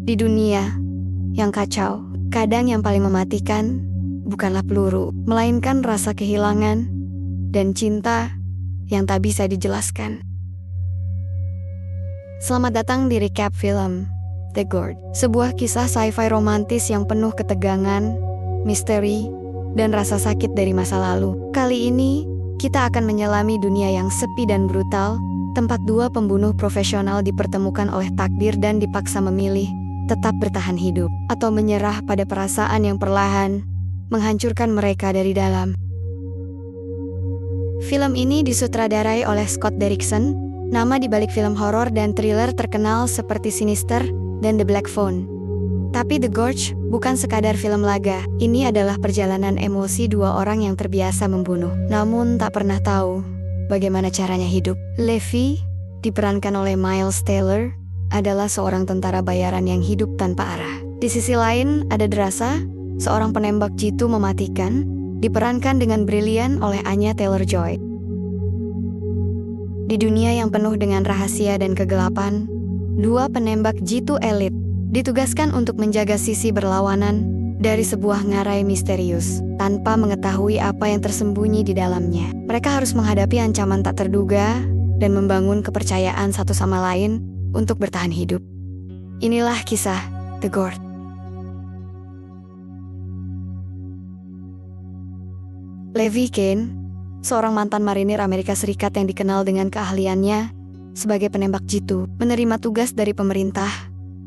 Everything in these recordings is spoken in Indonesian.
Di dunia yang kacau, kadang yang paling mematikan bukanlah peluru, melainkan rasa kehilangan dan cinta yang tak bisa dijelaskan. Selamat datang di recap film The Gorge, sebuah kisah sci-fi romantis yang penuh ketegangan, misteri, dan rasa sakit dari masa lalu. Kali ini, kita akan menyelami dunia yang sepi dan brutal, tempat dua pembunuh profesional dipertemukan oleh takdir dan dipaksa memilih tetap bertahan hidup atau menyerah pada perasaan yang perlahan menghancurkan mereka dari dalam. Film ini disutradarai oleh Scott Derrickson, nama di balik film horor dan thriller terkenal seperti Sinister dan The Black Phone. Tapi The Gorge bukan sekadar film laga, ini adalah perjalanan emosi dua orang yang terbiasa membunuh, namun tak pernah tahu bagaimana caranya hidup. Levi, diperankan oleh Miles Teller, adalah seorang tentara bayaran yang hidup tanpa arah. Di sisi lain, ada Drasa, seorang penembak jitu mematikan, diperankan dengan brilian oleh Anya Taylor-Joy. Di dunia yang penuh dengan rahasia dan kegelapan, dua penembak jitu elit ditugaskan untuk menjaga sisi berlawanan dari sebuah ngarai misterius, tanpa mengetahui apa yang tersembunyi di dalamnya. Mereka harus menghadapi ancaman tak terduga dan membangun kepercayaan satu sama lain untuk bertahan hidup. Inilah kisah The Gorge. Levi Kane, seorang mantan marinir Amerika Serikat yang dikenal dengan keahliannya sebagai penembak jitu, menerima tugas dari pemerintah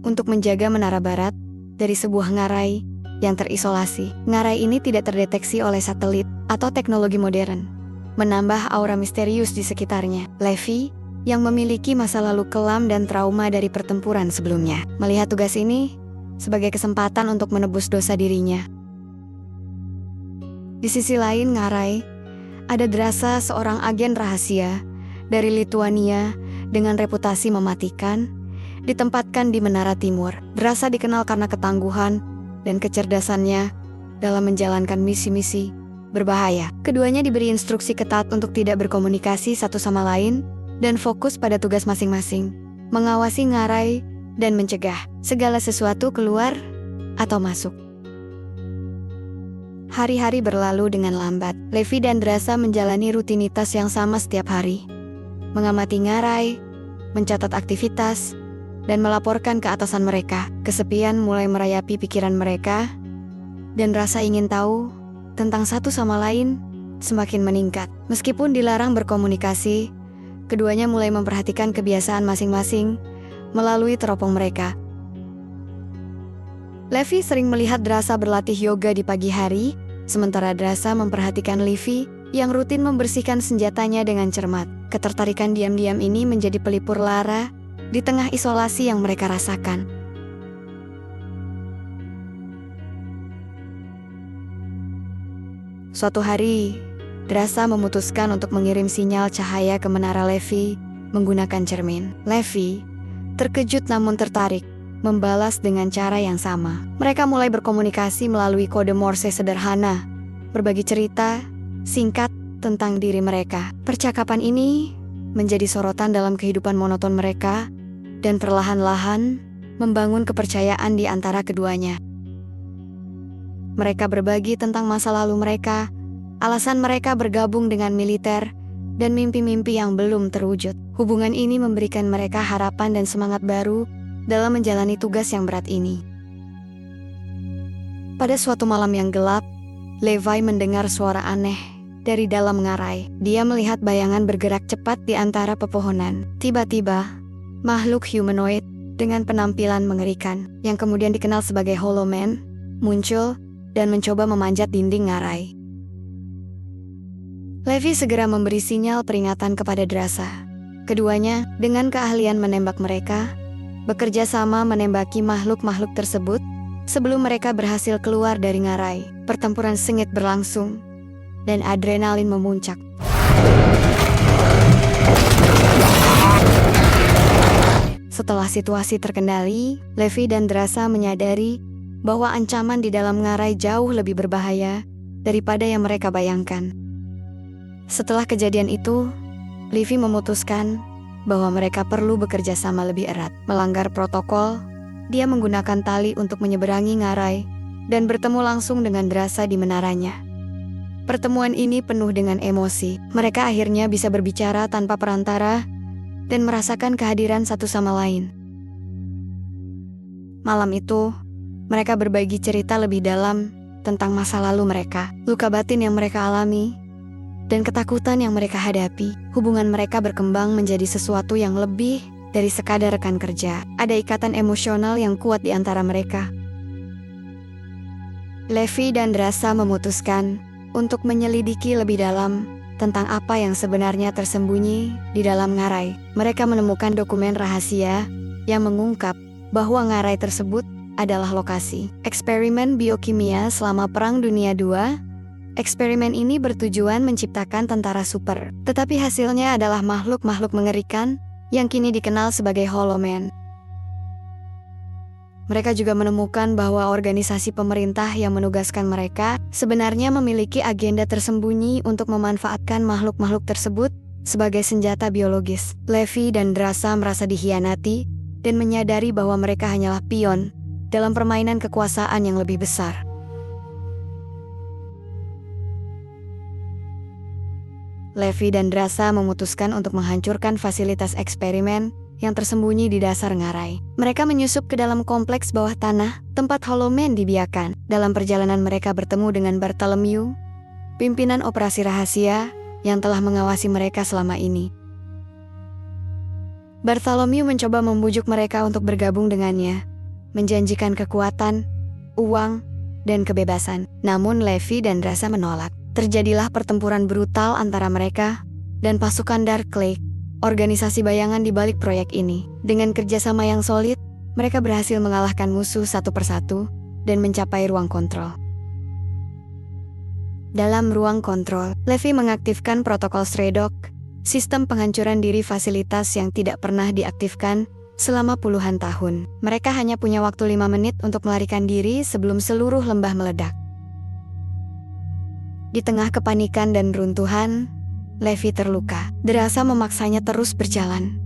untuk menjaga menara barat dari sebuah ngarai yang terisolasi. Ngarai ini tidak terdeteksi oleh satelit atau teknologi modern, menambah aura misterius di sekitarnya. Levi, yang memiliki masa lalu kelam dan trauma dari pertempuran sebelumnya, melihat tugas ini sebagai kesempatan untuk menebus dosa dirinya. Di sisi lain ngarai, ada Drasa, seorang agen rahasia dari Lituania dengan reputasi mematikan, ditempatkan di Menara Timur. Drasa dikenal karena ketangguhan dan kecerdasannya dalam menjalankan misi-misi berbahaya. Keduanya diberi instruksi ketat untuk tidak berkomunikasi satu sama lain dan fokus pada tugas masing-masing, mengawasi ngarai dan mencegah segala sesuatu keluar atau masuk. Hari-hari berlalu dengan lambat. Levi dan Drasa menjalani rutinitas yang sama setiap hari, mengamati ngarai, mencatat aktivitas, dan melaporkan ke atasan mereka. Kesepian mulai merayapi pikiran mereka, dan rasa ingin tahu tentang satu sama lain semakin meningkat. Meskipun dilarang berkomunikasi, keduanya mulai memperhatikan kebiasaan masing-masing melalui teropong mereka. Levi sering melihat Drasa berlatih yoga di pagi hari, sementara Drasa memperhatikan Levi yang rutin membersihkan senjatanya dengan cermat. Ketertarikan diam-diam ini menjadi pelipur lara di tengah isolasi yang mereka rasakan. Suatu hari, Drasa memutuskan untuk mengirim sinyal cahaya ke menara Levi menggunakan cermin. Levi, terkejut namun tertarik, membalas dengan cara yang sama. Mereka mulai berkomunikasi melalui kode Morse sederhana, berbagi cerita singkat tentang diri mereka. Percakapan ini menjadi sorotan dalam kehidupan monoton mereka dan perlahan-lahan membangun kepercayaan di antara keduanya. Mereka berbagi tentang masa lalu mereka, alasan mereka bergabung dengan militer, dan mimpi-mimpi yang belum terwujud. Hubungan ini memberikan mereka harapan dan semangat baru dalam menjalani tugas yang berat ini. Pada suatu malam yang gelap, Levi mendengar suara aneh dari dalam ngarai. Dia melihat bayangan bergerak cepat di antara pepohonan. Tiba-tiba, makhluk humanoid dengan penampilan mengerikan, yang kemudian dikenal sebagai Hollow Man, muncul dan mencoba memanjat dinding ngarai. Levi segera memberi sinyal peringatan kepada Drasa. Keduanya, dengan keahlian menembak mereka, bekerja sama menembaki makhluk-makhluk tersebut sebelum mereka berhasil keluar dari ngarai. Pertempuran sengit berlangsung, dan adrenalin memuncak. Setelah situasi terkendali, Levi dan Drasa menyadari bahwa ancaman di dalam ngarai jauh lebih berbahaya daripada yang mereka bayangkan. Setelah kejadian itu, Levi memutuskan bahwa mereka perlu bekerja sama lebih erat, melanggar protokol, dia menggunakan tali untuk menyeberangi ngarai dan bertemu langsung dengan Drasa di menaranya. Pertemuan ini penuh dengan emosi. Mereka akhirnya bisa berbicara tanpa perantara dan merasakan kehadiran satu sama lain. Malam itu, mereka berbagi cerita lebih dalam tentang masa lalu mereka, luka batin yang mereka alami, dan ketakutan yang mereka hadapi. Hubungan mereka berkembang menjadi sesuatu yang lebih dari sekadar rekan kerja. Ada ikatan emosional yang kuat di antara mereka. Levi dan Drasa memutuskan untuk menyelidiki lebih dalam tentang apa yang sebenarnya tersembunyi di dalam ngarai. Mereka menemukan dokumen rahasia yang mengungkap bahwa ngarai tersebut adalah lokasi eksperimen biokimia selama Perang Dunia II. Eksperimen ini bertujuan menciptakan tentara super, tetapi hasilnya adalah makhluk-makhluk mengerikan yang kini dikenal sebagai Holoman. Mereka juga menemukan bahwa organisasi pemerintah yang menugaskan mereka sebenarnya memiliki agenda tersembunyi untuk memanfaatkan makhluk-makhluk tersebut sebagai senjata biologis. Levi dan Drasa merasa dikhianati dan menyadari bahwa mereka hanyalah pion dalam permainan kekuasaan yang lebih besar. Levi dan Drasa memutuskan untuk menghancurkan fasilitas eksperimen yang tersembunyi di dasar ngarai. Mereka menyusup ke dalam kompleks bawah tanah, tempat Holoman dibiarkan. Dalam perjalanan mereka bertemu dengan Bartholomew, pimpinan operasi rahasia yang telah mengawasi mereka selama ini. Bartholomew mencoba membujuk mereka untuk bergabung dengannya, menjanjikan kekuatan, uang, dan kebebasan. Namun Levi dan Drasa menolak. Terjadilah pertempuran brutal antara mereka dan pasukan Dark Lake, organisasi bayangan di balik proyek ini. Dengan kerjasama yang solid, mereka berhasil mengalahkan musuh satu persatu dan mencapai ruang kontrol. Dalam ruang kontrol, Levi mengaktifkan protokol Stradok, sistem penghancuran diri fasilitas yang tidak pernah diaktifkan selama puluhan tahun. Mereka hanya punya waktu 5 menit untuk melarikan diri sebelum seluruh lembah meledak. Di tengah kepanikan dan runtuhan, Levi terluka. Drasa memaksanya terus berjalan.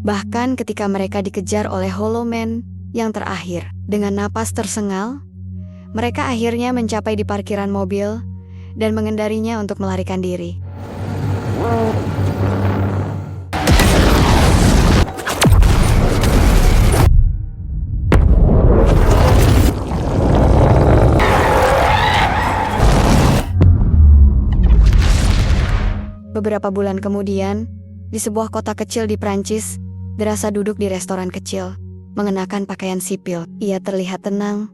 Bahkan ketika mereka dikejar oleh Holoman yang terakhir. Dengan napas tersengal, mereka akhirnya mencapai di parkiran mobil dan mengendarinya untuk melarikan diri. Beberapa bulan kemudian, di sebuah kota kecil di Prancis, Drasa duduk di restoran kecil, mengenakan pakaian sipil. Ia terlihat tenang,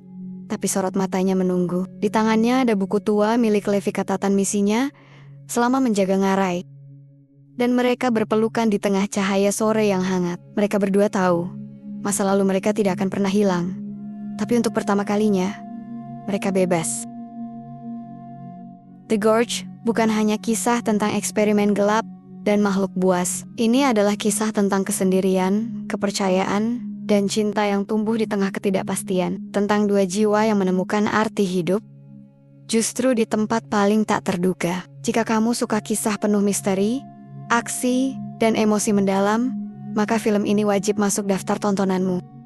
tapi sorot matanya menunggu. Di tangannya ada buku tua milik Levi catatan misinya selama menjaga ngarai. Dan mereka berpelukan di tengah cahaya sore yang hangat. Mereka berdua tahu, masa lalu mereka tidak akan pernah hilang. Tapi untuk pertama kalinya, mereka bebas. The Gorge bukan hanya kisah tentang eksperimen gelap dan makhluk buas. Ini adalah kisah tentang kesendirian, kepercayaan, dan cinta yang tumbuh di tengah ketidakpastian. Tentang dua jiwa yang menemukan arti hidup, justru di tempat paling tak terduga. Jika kamu suka kisah penuh misteri, aksi, dan emosi mendalam, maka film ini wajib masuk daftar tontonanmu.